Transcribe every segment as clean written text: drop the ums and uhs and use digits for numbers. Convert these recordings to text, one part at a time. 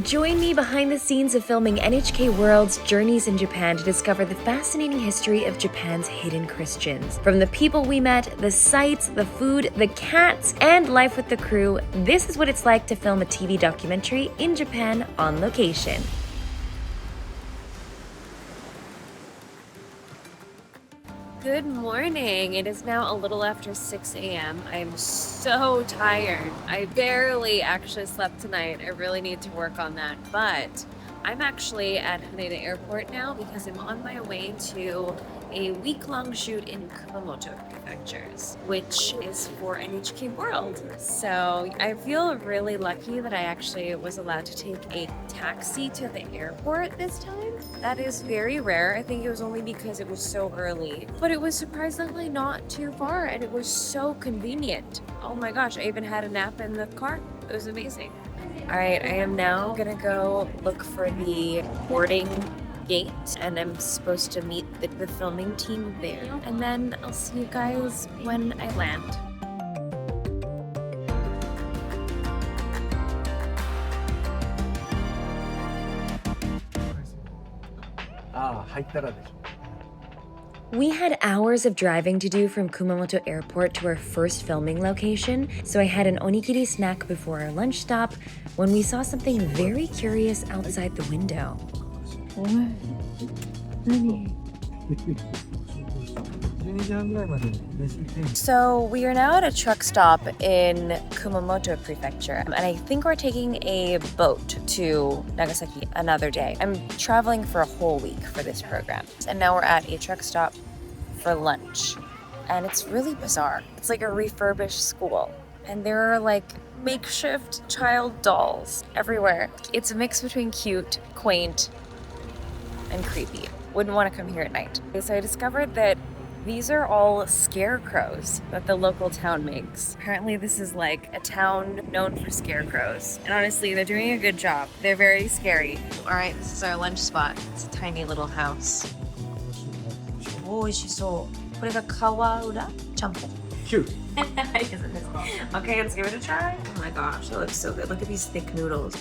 Join me behind the scenes of filming NHK World's Journeys in Japan to discover the fascinating history of Japan's hidden Christians. From the people we met, the sights, the food, the cats, and life with the crew, this is what it's like to film a TV documentary in Japan on location. Good morning. It is now a little after 6 a.m. I'm so tired. I barely actually slept tonight. I really need to work on that. But I'm actually at Haneda Airport now because I'm on my way to a week-long shoot in Kumamoto Prefectures, which is for NHK World. So I feel really lucky that I actually was allowed to take a taxi to the airport this time. That is very rare. I think it was only because it was so early, but it was surprisingly not too far and it was so convenient. Oh my gosh, I even had a nap in the car. It was amazing. All right, I am now gonna go look for the boarding gate and I'm supposed to meet the filming team there, and then I'll see you guys when I land. We had hours of driving to do from Kumamoto Airport to our first filming location, so I had an onigiri snack before our lunch stop when we saw something very curious outside the window. So we are now at a truck stop in Kumamoto Prefecture, and I think we're taking a boat to Nagasaki another day. I'm traveling for a whole week for this program, and now we're at a truck stop for lunch, and it's really bizarre. It's like a refurbished school, and there are like makeshift child dolls everywhere. It's a mix between cute, quaint, and creepy. Wouldn't want to come here at night. So I discovered that these are all scarecrows that the local town makes. Apparently this is like a town known for scarecrows. And honestly, they're doing a good job. They're very scary. All right, this is our lunch spot. It's a tiny little house. Oh, 美味しそう。これが川浦ちゃんぽん。Cute. Okay, let's give it a try. Oh my gosh, it looks so good. Look at these thick noodles.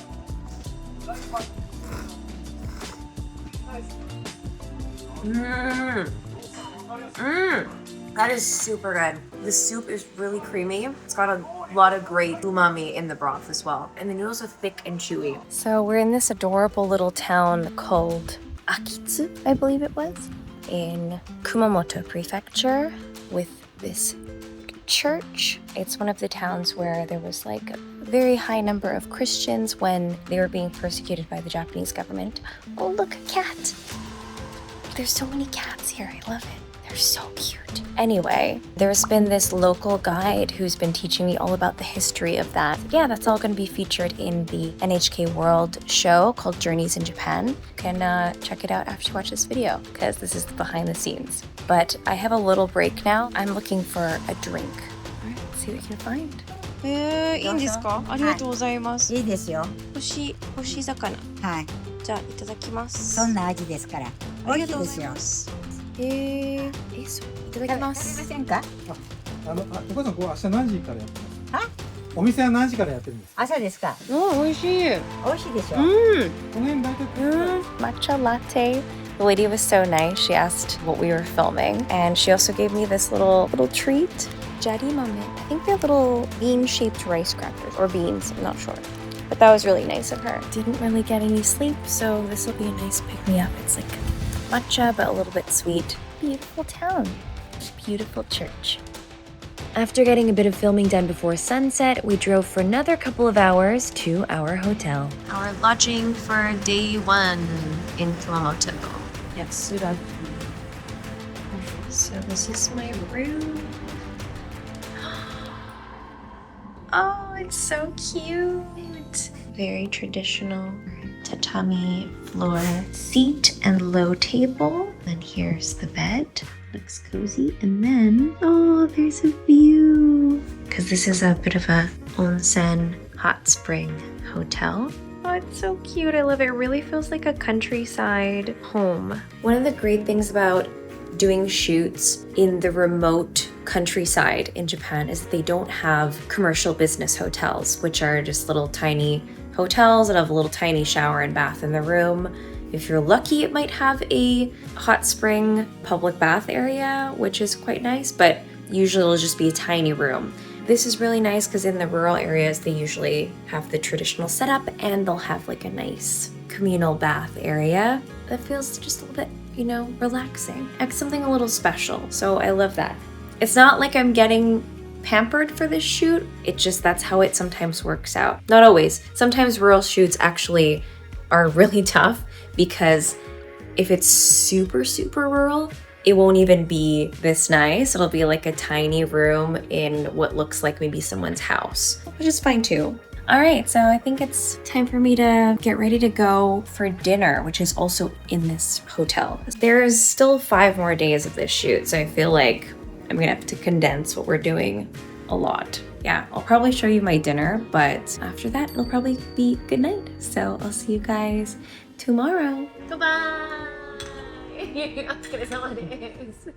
That is super good. The soup is really creamy. It's got a lot of great umami in the broth as well. And the noodles are thick and chewy. So we're in this adorable little town called Akitsu, I believe it was, in Kumamoto Prefecture with this church. It's one of the towns where there was like a very high number of Christians when they were being persecuted by the Japanese government. Oh, look, a cat. There's so many cats here. I love it. They're so cute. Anyway, there's been this local guide who's been teaching me all about the history of that. Yeah, that's all going to be featured in the NHK World show called Journeys in Japan. You can check it out after you watch this video because this is the behind the scenes. But I have a little break now. I'm looking for a drink. All right, let's see what we can find. いいんですか？ありがとうございます。いいですよ。干し魚。はい。じゃあいただきます。どんな味ですから。美味しいですよ。そういただきます。食べませんか？お母さん、こう明日何時からやってます？お店は何時からやってるんですか？朝ですか？美味しい。美味しいでしょ。この辺大体Matcha latte. The lady was so nice. She asked what we were filming, and she also gave me this little treat. Jarimame. I think they're little bean-shaped rice crackers or beans. I'm not sure. But that was really nice of her. Didn't really get any sleep, so this will be a nice pick-me-up. It's like matcha, but a little bit sweet. Beautiful town. Beautiful church. After getting a bit of filming done before sunset, we drove for another couple of hours to our hotel. Our lodging for day 1 in Kumamoto. Yes, Sudan. So this is my room. Oh, it's so cute. Very traditional tatami floor seat and low table. Then here's the bed. Looks cozy. And then, oh, there's a view. Because this is a bit of a onsen hot spring hotel. Oh, it's so cute. I love it. It really feels like a countryside home. One of the great things about doing shoots in the remote countryside in Japan is that they don't have commercial business hotels, which are just little tiny hotels that have a little tiny shower and bath in the room. If you're lucky, it might have a hot spring public bath area, which is quite nice, but usually it'll just be a tiny room. This is really nice because in the rural areas, they usually have the traditional setup and they'll have like a nice communal bath area that feels just a little bit, you know, relaxing. Like something a little special. So I love that. It's not like I'm getting pampered for this shoot. It just, that's how it sometimes works out. Not always. Sometimes rural shoots actually are really tough because if it's super, super rural, it won't even be this nice. It'll be like a tiny room in what looks like maybe someone's house, which is fine too. All right, so I think it's time for me to get ready to go for dinner, which is also in this hotel. There's still 5 more days of this shoot, so I feel like I'm gonna have to condense what we're doing a lot. Yeah, I'll probably show you my dinner, but after that, it'll probably be good night. So I'll see you guys tomorrow. Goodbye! お疲れ様です。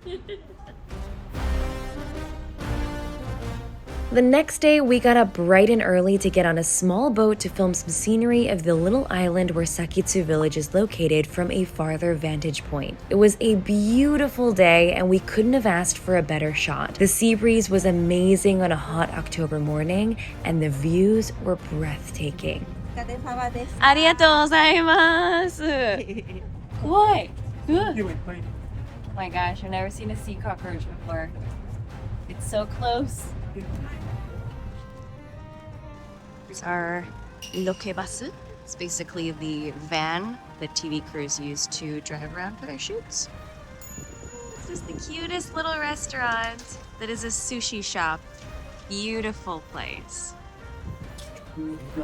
The next day, we got up bright and early to get on a small boat to film some scenery of the little island where Sakitsu village is located from a farther vantage point. It was a beautiful day and we couldn't have asked for a better shot. The sea breeze was amazing on a hot October morning and the views were breathtaking. お疲れ様です。ありがとうございます。怖い。Oh my gosh, I've never seen a sea cockroach before. It's so close. Here's our lokebus. It's basically the van that TV crews use to drive around for their shoots. This is the cutest little restaurant that is a sushi shop. Beautiful place.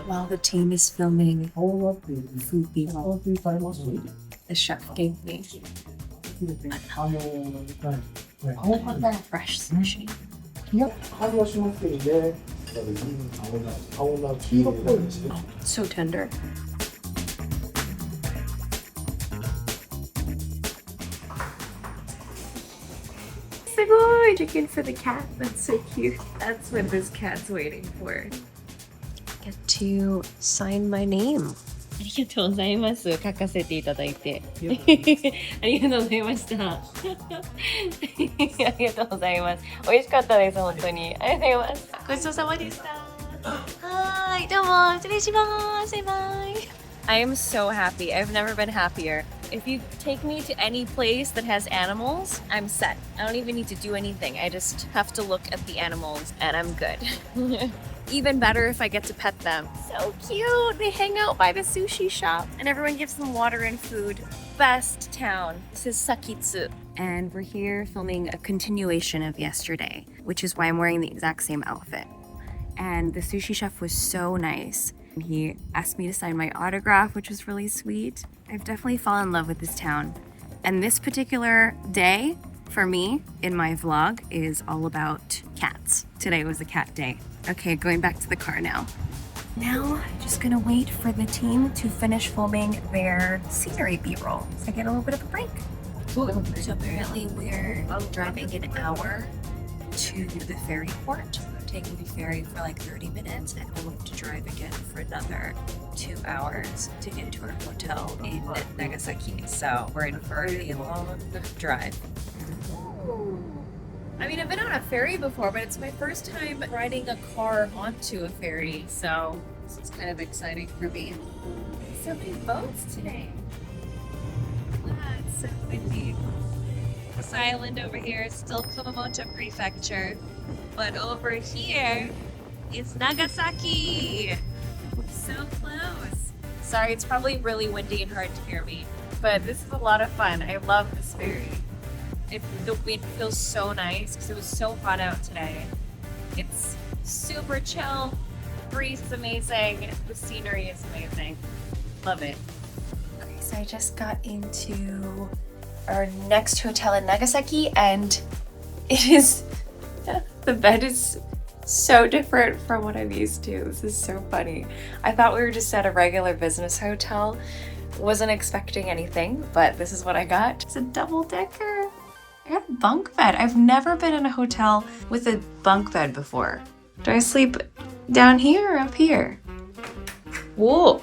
While the team is filming food people, the chef gave me fresh sushi. So tender. Sugoi! Chicken for the cat. That's so cute. That's what this cat's waiting for. Get to sign my name. ありがとうございます。書かせていただいて。ありがとうございました。ありがとうございます。美味しかったです、本当に。ありがとうございます。ごちそうさまでした。はい、どうも、失礼します。バイバイ。I am so happy. I've never been happier. If you take me to any place that has animals, I'm set. I don't even need to do anything. I just have to look at the animals and I'm good. Even better if I get to pet them. So cute! They hang out by the sushi shop and everyone gives them water and food. Best town. This is Sakitsu. And we're here filming a continuation of yesterday, which is why I'm wearing the exact same outfit. And the sushi chef was so nice. He asked me to sign my autograph, which was really sweet. I've definitely fallen in love with this town. And this particular day, for me, in my vlog, is all about cats. Today was a cat day. Okay, going back to the car now. Now, just gonna wait for the team to finish filming their scenery B-roll. So I get a little bit of a break. So apparently we're driving an hour to the ferry port. Taking the ferry for like 30 minutes and we'll have to drive again for another 2 hours to get to our hotel in Nagasaki. So we're in for a long drive. I mean, I've been on a ferry before, but it's my first time riding a car onto a ferry, so this is kind of exciting for me. So many boats today. Wow, it's so windy. This island over here is still Kumamoto Prefecture, but over here is Nagasaki. So close. Sorry, it's probably really windy and hard to hear me, but this is a lot of fun. I love this ferry. The wind feels so nice because it was so hot out today. It's super chill. The breeze is amazing. The scenery is amazing. Love it. Okay, so I just got into our next hotel in Nagasaki and it is, the bed is so different from what I'm used to. This is so funny. I thought we were just at a regular business hotel. Wasn't expecting anything, but this is what I got. It's a double decker. I got a bunk bed. I've never been in a hotel with a bunk bed before. Do I sleep down here or up here? Whoa!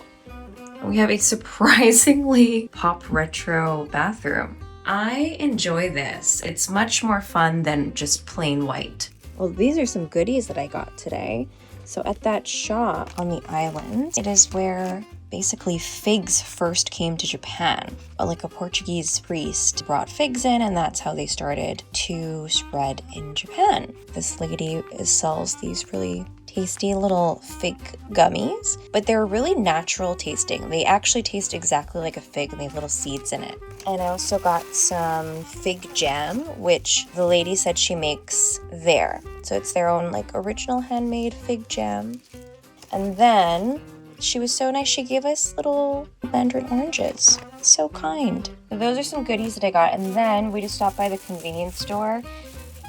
We have a surprisingly pop retro bathroom. I enjoy this. It's much more fun than just plain white. Well, these are some goodies that I got today. So at that shop on the island, it is where basically figs first came to Japan. Like a Portuguese priest brought figs in, and that's how they started to spread in Japan. This lady sells these really tasty little fig gummies, but they're really natural tasting. They actually taste exactly like a fig and they have little seeds in it. And I also got some fig jam, which the lady said she makes there. So it's their own like original handmade fig jam. And then she was so nice, she gave us little mandarin oranges. So kind. So those are some goodies that I got. And then we just stopped by the convenience store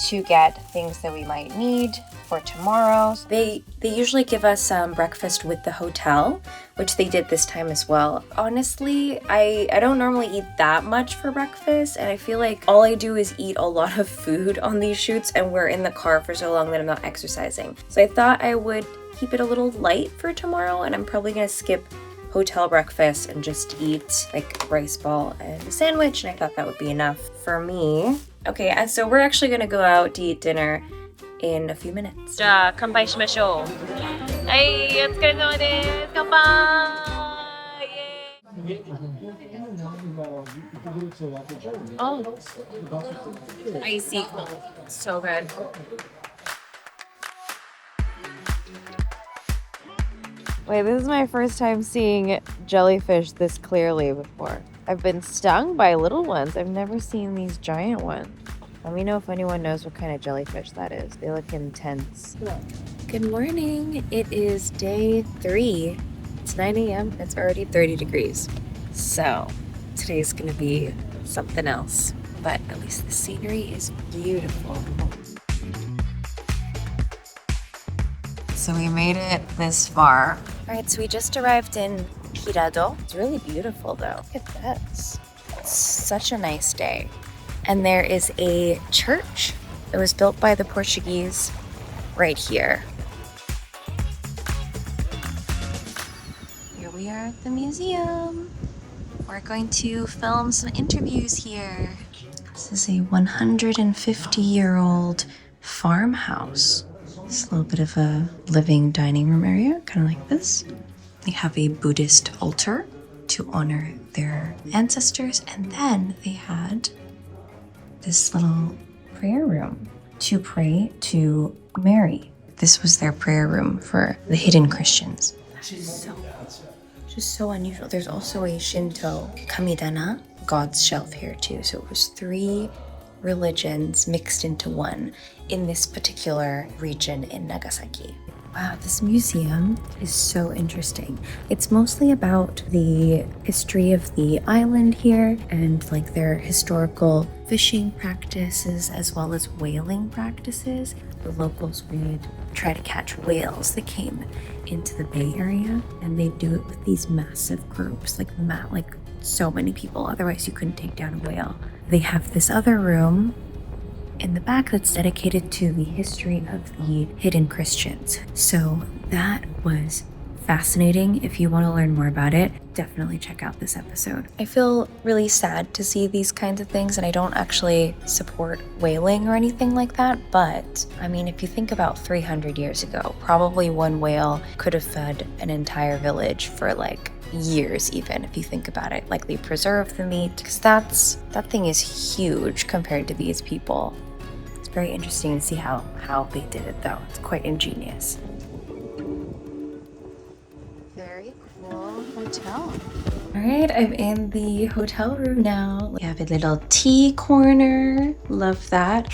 to get things that we might need for tomorrow. They usually give us breakfast with the hotel, which they did this time as well. Honestly, I don't normally eat that much for breakfast, and I feel like all I do is eat a lot of food on these shoots, and we're in the car for so long that I'm not exercising. So I thought I would keep it a little light for tomorrow, and I'm probably gonna skip hotel breakfast and just eat like rice ball and a sandwich, and I thought that would be enough for me. Okay, so we're actually gonna go out to eat dinner in a few minutes. じゃあ乾杯しましょう。はい、お疲れ様です。乾杯。Oh, icy cold. So good. Wait, this is my first time seeing jellyfish this clearly before. I've been stung by little ones. I've never seen these giant ones. Let me know if anyone knows what kind of jellyfish that is. They look intense. Good morning. It is day 3. It's 9 a.m. It's already 30 degrees. So today's gonna be something else. But at least the scenery is beautiful. So we made it this far. All right, so we just arrived in Hirado. It's really beautiful though. Look at this. It's such a nice day. And there is a church that was built by the Portuguese right here. Here we are at the museum. We're going to film some interviews here. This is a 150-year-old farmhouse. It's a little bit of a living dining room area, kind of like this. They have a Buddhist altar to honor their ancestors, and then they had this little prayer room to pray to Mary. This was their prayer room for the hidden Christians. Just so unusual. There's also a Shinto kamidana, God's shelf here too. So it was 3 religions mixed into one in this particular region in Nagasaki. Wow, this museum is so interesting. It's mostly about the history of the island here and like their historical fishing practices as well as whaling practices. The locals would try to catch whales that came into the Bay Area, and they do it with these massive groups, like so many people, otherwise you couldn't take down a whale. They have this other room in the back that's dedicated to the history of the hidden Christians. So that was fascinating. If you want to learn more about it, definitely check out this episode. I feel really sad to see these kinds of things, and I don't actually support whaling or anything like that, but I mean, if you think about 300 years ago, probably one whale could have fed an entire village for like years, even if you think about it. Like, they preserve the meat because that thing is huge compared to these people. It's very interesting to see how they did it though. It's quite ingenious. Very cool hotel. All right, I'm in the hotel room now. We have a little tea corner. Love that.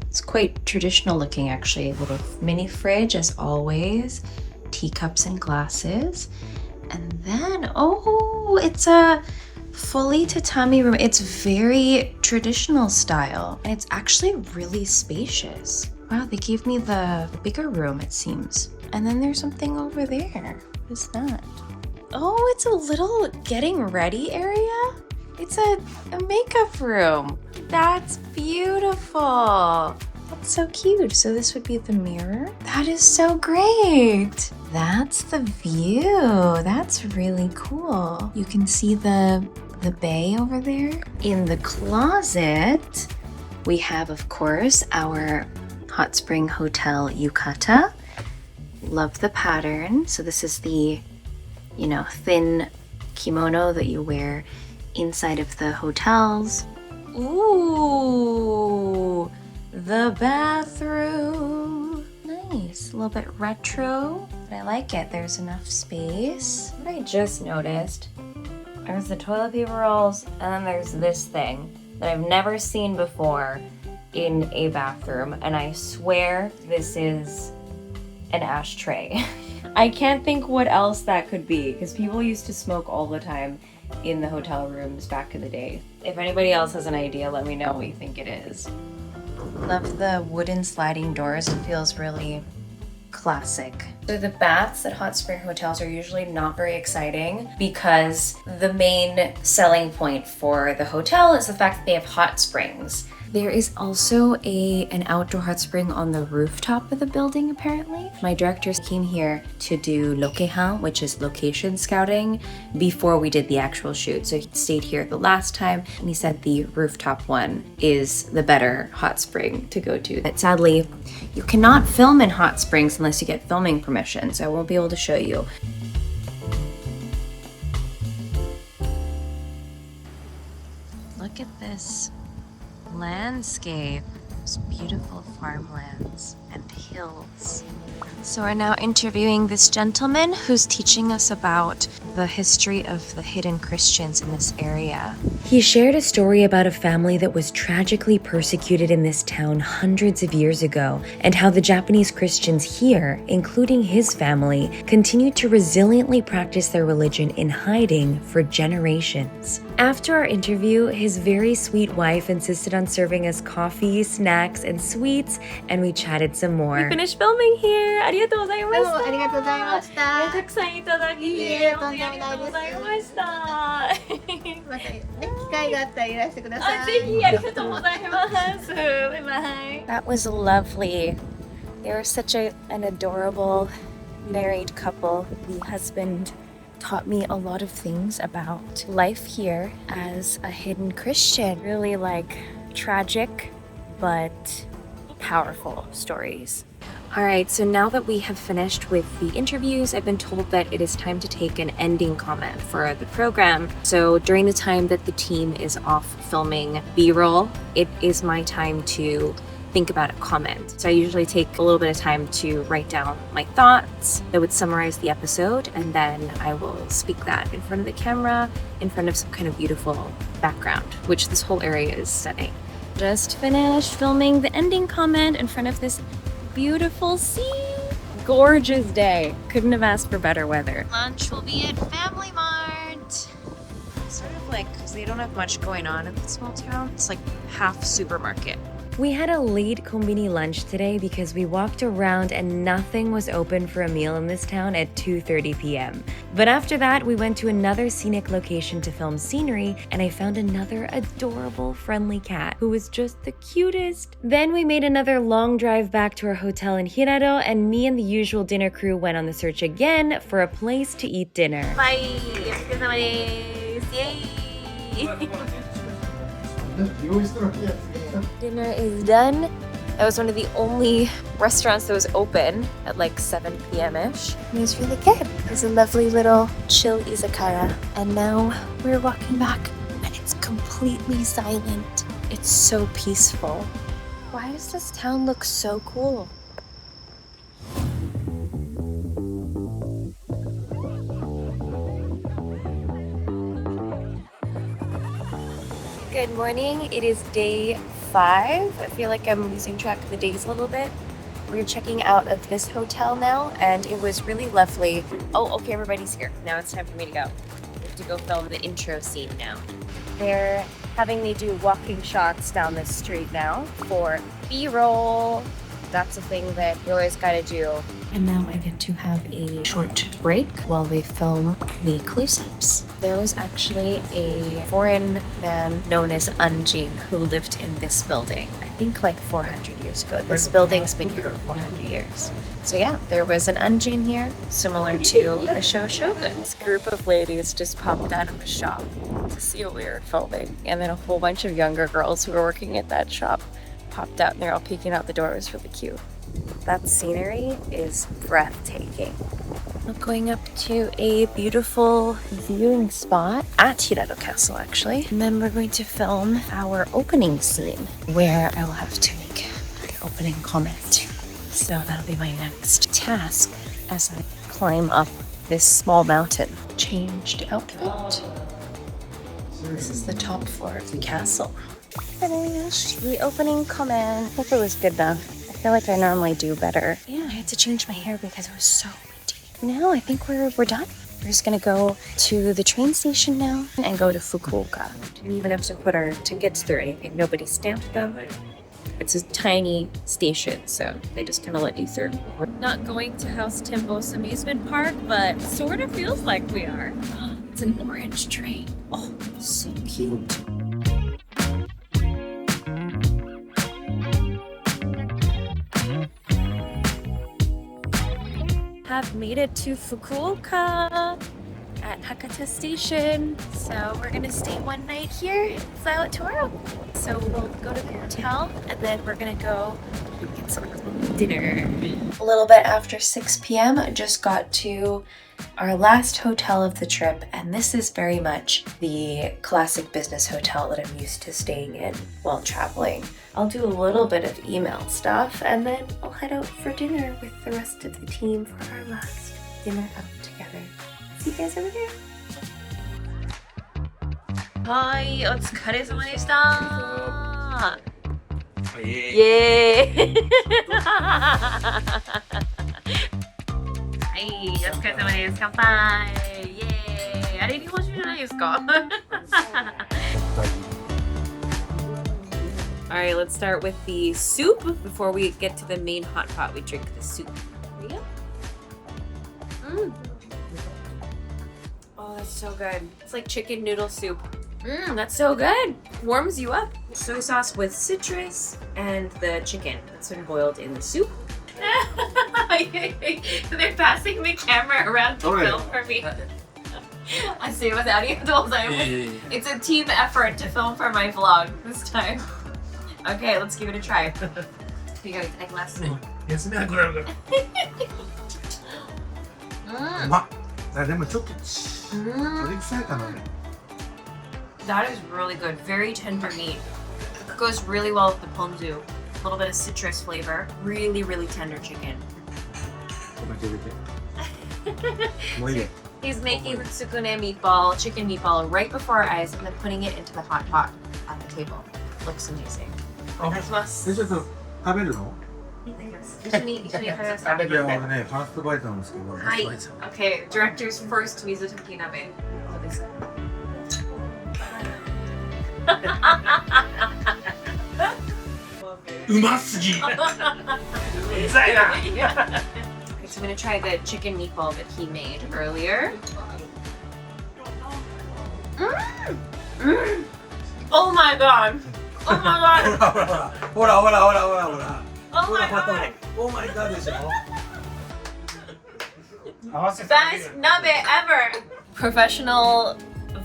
It's quite traditional looking actually. A little mini fridge as always. Teacups and glasses. And then, oh, it's a fully tatami room. It's very traditional style, and it's actually really spacious. Wow, they gave me the bigger room, it seems. And then there's something over there. What is that? Oh, it's a little getting ready area. It's a makeup room. That's beautiful. That's so cute. So this would be the mirror. That is so great. That's the view. That's really cool. You can see the bay over there. In the closet, we have, of course, our hot spring hotel yukata. Love the pattern. So this is the, thin kimono that you wear inside of the hotels. Ooh, the bathroom. Nice, a little bit retro, but I like it. There's enough space. What I just noticed, there's the toilet paper rolls, and then there's this thing that I've never seen before in a bathroom, and I swear this is an ashtray. I can't think what else that could be, because people used to smoke all the time in the hotel rooms back in the day. If anybody else has an idea, let me know what you think it is. Love the wooden sliding doors. It feels really classic. So the baths at hot spring hotels are usually not very exciting because the main selling point for the hotel is the fact that they have hot springs. There is also an outdoor hot spring on the rooftop of the building, apparently. My directors came here to do lokehan, which is location scouting, before we did the actual shoot. So he stayed here the last time, and he said the rooftop one is the better hot spring to go to. But sadly, you cannot film in hot springs unless you get filming permission, so I won't be able to show you. Look at this landscape. Those beautiful farmlands and hills. So we're now interviewing this gentleman who's teaching us about the history of the hidden Christians in this area. He shared a story about a family that was tragically persecuted in this town hundreds of years ago, and how the Japanese Christians here, including his family, continued to resiliently practice their religion in hiding for generations. After our interview, his very sweet wife insisted on serving us coffee, snacks, and sweets, and we chatted some more. We finished filming here. ありがとうございました。ありがとうございました。たくさんいただき、いえとんでもありがとうございました。またね、機会があったらいらしてください。ぜひありがとうございます。バイバイ。That was lovely. They were such an adorable married couple. The husband taught me a lot of things about life here as a hidden Christian. Really tragic but powerful stories. Alright, so now that we have finished with the interviews, I've been told that it is time to take an ending comment for the program. So during the time that the team is off filming B-roll, it is my time to think about a comment. So I usually take a little bit of time to write down my thoughts that would summarize the episode, and then I will speak that in front of the camera, in front of some kind of beautiful background, which this whole area is setting. Just finished filming the ending comment in front of this beautiful sea. Gorgeous day. Couldn't have asked for better weather. Lunch will be at Family Mart. Sort of because they don't have much going on in this small town. It's like half supermarket. We had a late konbini lunch today because we walked around and nothing was open for a meal in this town at 2:30 p.m. But after that, we went to another scenic location to film scenery, and I found another adorable, friendly cat who was just the cutest. Then we made another long drive back to our hotel in Hirado, and me and the usual dinner crew went on the search again for a place to eat dinner. Bye! Yay! Dinner is done. That was one of the only restaurants that was open at 7 p.m.-ish. It was really good. It was a lovely little chill izakaya. And now we're walking back and it's completely silent. It's so peaceful. Why does this town look so cool? Good morning. It is day 5. I feel like I'm losing track of the days a little bit. We're checking out of this hotel now, and it was really lovely. Oh, okay, everybody's here. Now it's time for me to go. We have to go film the intro scene now. They're having me do walking shots down this street now for B-roll. That's a thing that you always gotta do And now I get to have a short break while they film the close-ups. There was actually a foreign man known as Anjin who lived in this building, I think like 400 years ago. This building's been here for 400 years. So yeah, there was an Anjin here, similar to a Shogun. This group of ladies just popped out of a shop to see what we were filming. And then a whole bunch of younger girls who were working at that shop popped out and they're all peeking out the door. It was really cute. That scenery is breathtaking. We're going up to a beautiful viewing spot at Hirado Castle, actually. And then we're going to film our opening scene, where I will have to make an opening comment. So that'll be my next task as I climb up this small mountain. Changed outfit. This is the top floor of the castle. Finished the opening comment. Hope it was good enough. I feel like I normally do better. Yeah, I had to change my hair because it was so windy. Now I think we're done. We're just gonna go to the train station now and go to Fukuoka. Didn't even have to put our tickets through anything. Nobody stamped them. It's a tiny station, so they just kind of let you through. We're not going to House Timbos amusement park, but sort of feels like we are. It's an orange train. Oh, so cute. Have made it to Fukuoka at Hakata Station. So we're gonna stay one night here, fly out tomorrow. So we'll go to the hotel and then we're gonna go get some dinner. A little bit after 6 p.m. I just got to our last hotel of the trip, and this is very much the classic business hotel that I'm used to staying in while traveling. I'll do a little bit of email stuff and then I'll head out for dinner with the rest of the team for our last dinner out together. See you guys over there. Hi, お疲れ様でした。イエーイ。はい、お疲れ様です。乾杯。イエーイ。あれ日本酒じゃないですか。Alright, let's start with the soup. Before we get to the main hot pot, we drink the soup. Here you go. Oh, that's so good. It's like chicken noodle soup. That's so good. Warms you up. Soy sauce with citrus and the chicken that's been boiled in the soup. They're passing the camera around to film for me. It's a team effort to film for my vlog this time. Okay, let's give it a try. You gotta take less. That is really good. Very tender meat. Goes really well with the ponzu. A little bit of citrus flavor. Really, really tender chicken. He's making the tsukune meatball, chicken meatball, right before our eyes and then putting it into the hot pot at the table. Looks amazing. ちょっと食べるの？一緒に食べますか？いや、俺ね、ファーストバイトなんですけど。はい。Okay, director's first 水溶き鍋。どうですか？うますぎ。うざいな。So I'm gonna try the chicken meatball that he made earlier. Oh my god! Oh my god! ほらほらほらほらほら。 Oh my god! オーマイガーでしょ。 Best nabe ever! Professional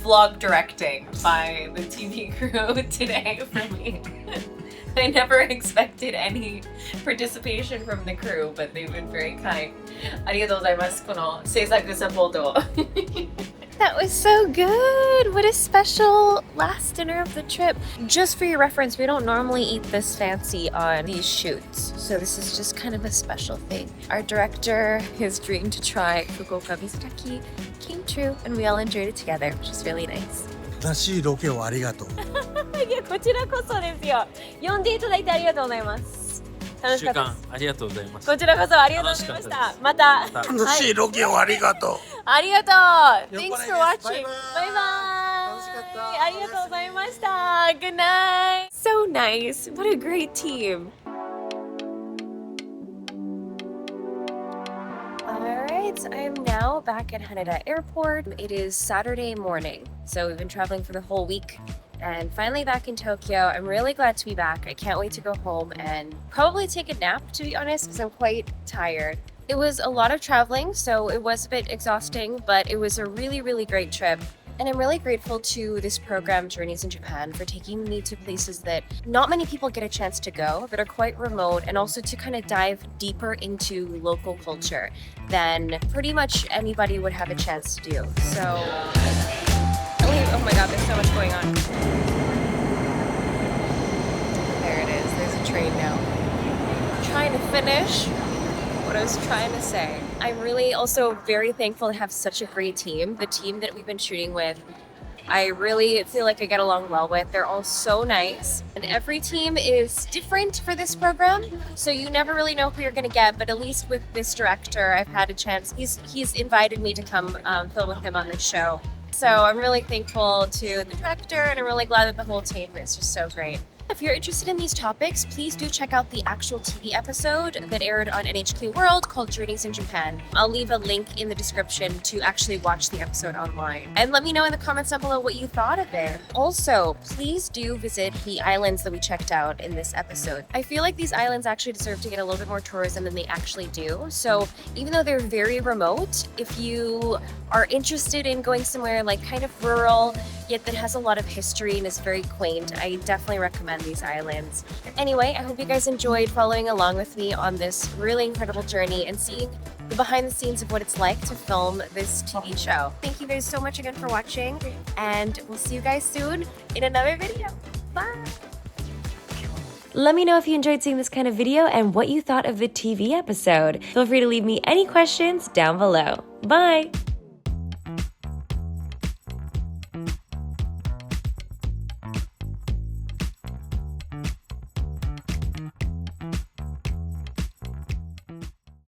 vlog directing by the TV crew today for me. I never expected any participation from the crew, but they've been very kind. ありがとうございます。この制作サポート。That was so good! What a special last dinner of the trip. Just for your reference, we don't normally eat this fancy on these shoots, so this is just kind of a special thing. Our director, his dream to try Fukuoka Mizutaki came true, and we all enjoyed it together, which is really nice. 楽しいロケをありがとう。いや、こちらこそですよ。呼んでいただいてありがとうございます。楽しかったです。ありがとうございます。こちらこそありがとうございました。また。楽しいロケをありがとう。ありがとう。Thanks for watching. バイバイ。楽しかった。ありがとうございました。Good night. So nice. What a great team. guys, I am now back at Haneda Airport. It is Saturday morning, so we've been traveling for the whole week and finally back in Tokyo. I'm really glad to be back. I can't wait to go home and probably take a nap, to be honest, because I'm quite tired. It was a lot of traveling, so it was a bit exhausting, but it was a really, really great trip. And I'm really grateful to this program, Journeys in Japan, for taking me to places that not many people get a chance to go, that are quite remote, and also to kind of dive deeper into local culture than pretty much anybody would have a chance to do. So, oh my god, there's so much going on. There it is, there's a train now. Trying to finish what I was trying to say. I'm really also very thankful to have such a great team. The team that we've been shooting with, I really feel like I get along well with. They're all so nice. And every team is different for this program, so you never really know who you're gonna get, but at least with this director, I've had a chance. He's invited me to come film with him on this show. So I'm really thankful to the director, and I'm really glad that the whole team is just so great. If you're interested in these topics, please do check out the actual TV episode that aired on NHK World called Journeys in Japan. I'll leave a link in the description to actually watch the episode online. And let me know in the comments down below what you thought of it. Also, please do visit the islands that we checked out in this episode. I feel like these islands actually deserve to get a little bit more tourism than they actually do. So even though they're very remote, if you are interested in going somewhere like kind of rural, yet that has a lot of history and is very quaint, I definitely recommend these islands. Anyway, I hope you guys enjoyed following along with me on this really incredible journey and seeing the behind the scenes of what it's like to film this TV show. Thank you guys so much again for watching, and we'll see you guys soon in another video. Bye! Let me know if you enjoyed seeing this kind of video and what you thought of the TV episode. Feel free to leave me any questions down below. Bye!